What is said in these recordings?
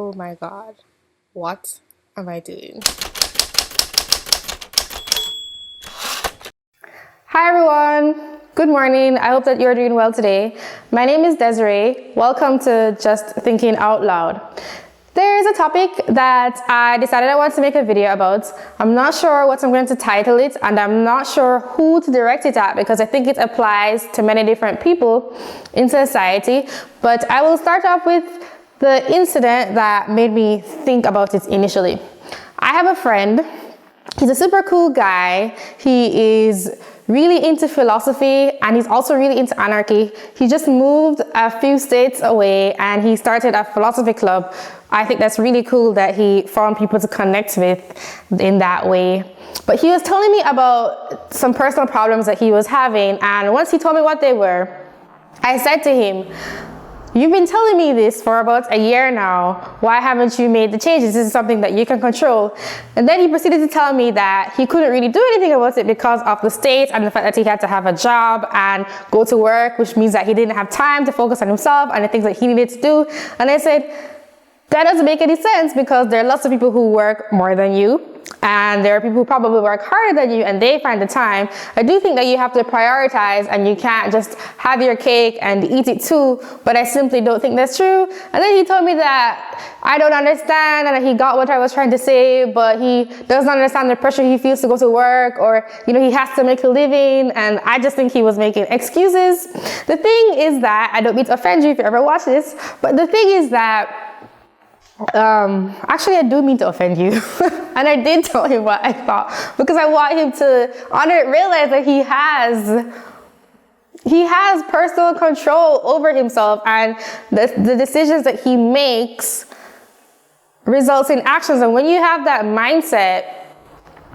Oh my God, what am I doing? Hi everyone, good morning. I hope that you're doing well today. My name is Desi-Rae. Welcome to Just Thinking Out Loud. There's a topic that I decided I want to make a video about. I'm not sure what I'm going to title it, and I'm not sure who to direct it at because I think it applies to many different people in society. But I will start off with the incident that made me think about it initially. I have a friend. He's a super cool guy. He is really into philosophy and he's also really into anarchy. He just moved a few states away and he started a philosophy club. I think that's really cool that he found people to connect with in that way. But he was telling me about some personal problems that he was having, and once he told me what they were, I said to him, "You've been telling me this for about a year now. Why haven't you made the changes? This is something that you can control." And then he proceeded to tell me that he couldn't really do anything about it because of the state and the fact that he had to have a job and go to work, which means that he didn't have time to focus on himself and the things that he needed to do. And I said, that doesn't make any sense because there are lots of people who work more than you. And there are people who probably work harder than you and they find the time. I do think that you have to prioritize and you can't just have your cake and eat it too, but I simply don't think that's true. And then he told me that I don't understand and that he got what I was trying to say, but he doesn't understand the pressure he feels to go to work, or he has to make a living, and I just think he was making excuses. The thing is that, I don't mean to offend you if you ever watch this, but the thing is that actually I do mean to offend you and I did tell him what I thought because I want him to realize that he has personal control over himself, and the decisions that he makes results in actions. And when you have that mindset,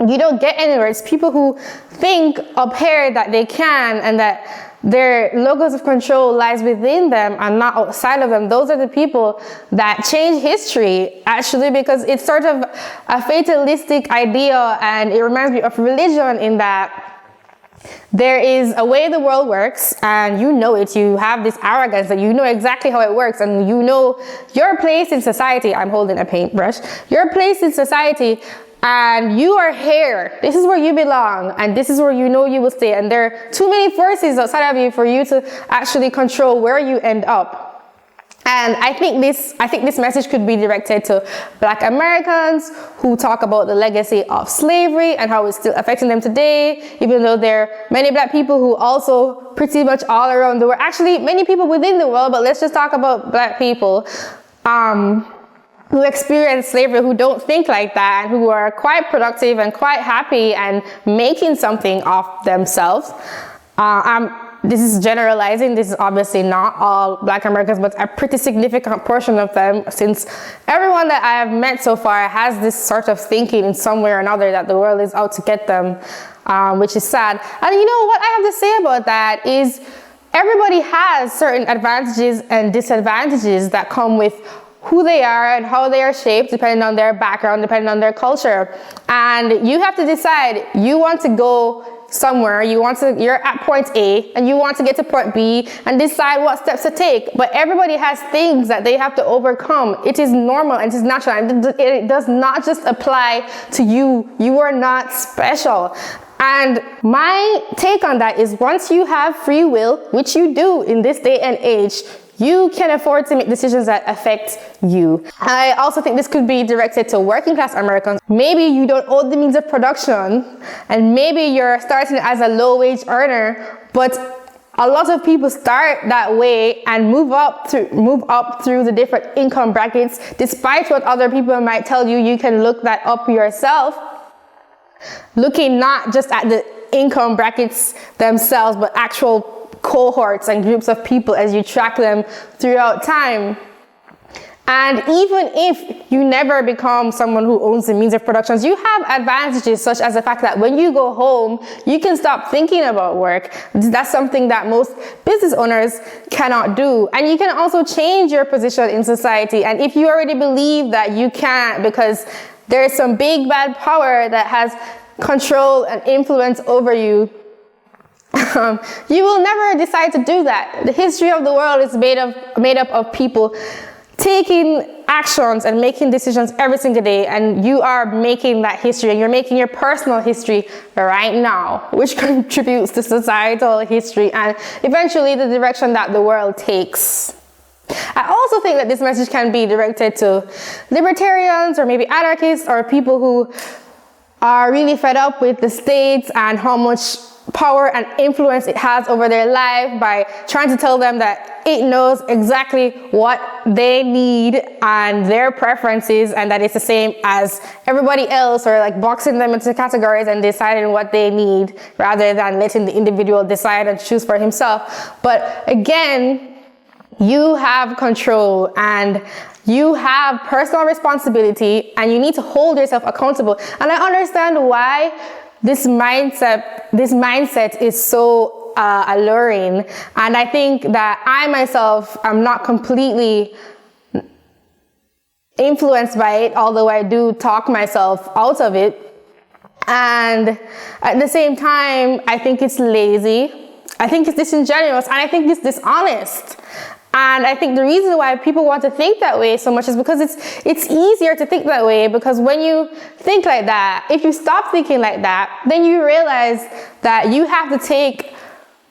you don't get anywhere. It's people who think up here that they can and that their locus of control lies within them and not outside of them. Those are the people that change history, actually, because it's sort of a fatalistic idea, and it reminds me of religion in that there is a way the world works, and you know it. You have this arrogance that you know exactly how it works, and you know your place in society. I'm holding a paintbrush. Your place in society, and you are here. This is where you belong, and this is where you know you will stay. And there are too many forces outside of you for you to actually control where you end up. And I think this message could be directed to Black Americans who talk about the legacy of slavery and how it's still affecting them today, even though there are many Black people who also pretty much all around the world, actually many people within the world, but let's just talk about Black people who experience slavery, who don't think like that, and who are quite productive and quite happy and making something of themselves. This is generalizing. This is obviously not all Black Americans, but a pretty significant portion of them, since everyone that I have met so far has this sort of thinking in some way or another that the world is out to get them, which is sad. And you know what I have to say about that is everybody has certain advantages and disadvantages that come with who they are and how they are shaped, depending on their background, depending on their culture. And you have to decide, you want to go somewhere, you're at point A and you want to get to point B, and decide what steps to take. But everybody has things that they have to overcome. It is normal and it is natural, and it does not just apply to you. You are not special. And my take on that is, once you have free will, which you do in this day and age, you can afford to make decisions that affect you. I also think this could be directed to working class Americans. Maybe you don't own the means of production, and maybe you're starting as a low wage earner, but a lot of people start that way and move up through the different income brackets, despite what other people might tell you. You can look that up yourself, looking not just at the income brackets themselves, but actual cohorts and groups of people as you track them throughout time. And even if you never become someone who owns the means of production, you have advantages such as the fact that when you go home, you can stop thinking about work. That's something that most business owners cannot do. And you can also change your position in society. And if you already believe that you can't because there's some big bad power that has control and influence over you, you will never decide to do that. The history of the world is made up of people taking actions and making decisions every single day, and you are making that history, and you're making your personal history right now, which contributes to societal history and eventually the direction that the world takes. I also think that this message can be directed to libertarians or maybe anarchists or people who are really fed up with the state and how much power and influence it has over their life by trying to tell them that it knows exactly what they need and their preferences, and that it's the same as everybody else, or like boxing them into categories and deciding what they need rather than letting the individual decide and choose for himself. But again, you have control and you have personal responsibility, and you need to hold yourself accountable. And I understand why this mindset is so alluring. And I think that I myself am not completely influenced by it, although I do talk myself out of it. And at the same time, I think it's lazy. I think it's disingenuous, and I think it's dishonest. And I think the reason why people want to think that way so much is because it's easier to think that way, because when you think like that, if you stop thinking like that, then you realize that you have to take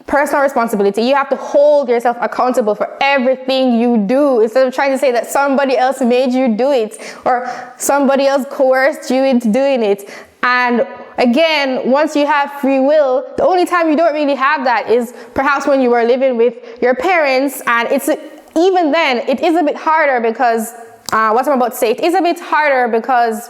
personal responsibility. You have to hold yourself accountable for everything you do, instead of trying to say that somebody else made you do it or somebody else coerced you into doing it. And again, once you have free will, the only time you don't really have that is perhaps when you were living with your parents. And even then, it is a bit harder because, what I'm about to say, it is a bit harder because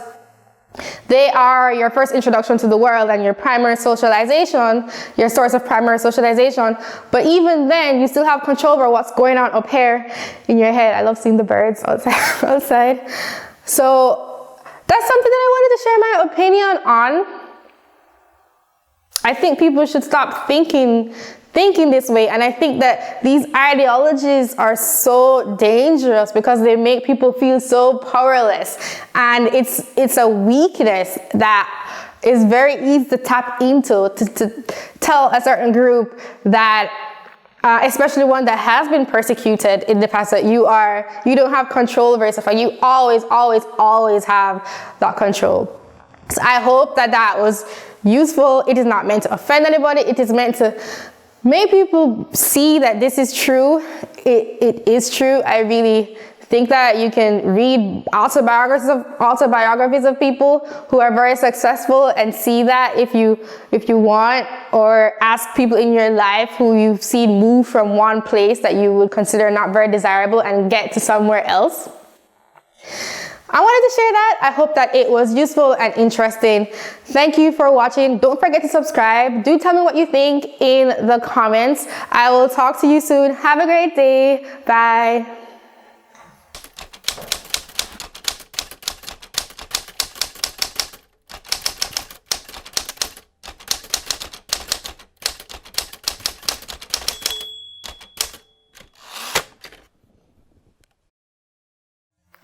they are your first introduction to the world and your primary socialization, your source of primary socialization. But even then, you still have control over what's going on up here in your head. I love seeing the birds outside. So that's something that I wanted to share my opinion on. I think people should stop thinking this way, and I think that these ideologies are so dangerous because they make people feel so powerless, and it's a weakness that is very easy to tap into to tell a certain group that especially one that has been persecuted in the past, that you don't have control over yourself, and you always have that control. So I hope that was useful. It is not meant to offend anybody. It is meant to make people see that this is true. It is true. I really think that you can read autobiographies of people who are very successful and see that if you want, or ask people in your life who you've seen move from one place that you would consider not very desirable and get to somewhere else. I wanted to share that. I hope that it was useful and interesting. Thank you for watching. Don't forget to subscribe. Do tell me what you think in the comments. I will talk to you soon. Have a great day. Bye.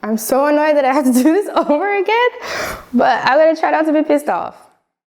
I'm so annoyed that I have to do this over again, but I'm gonna try not to be pissed off.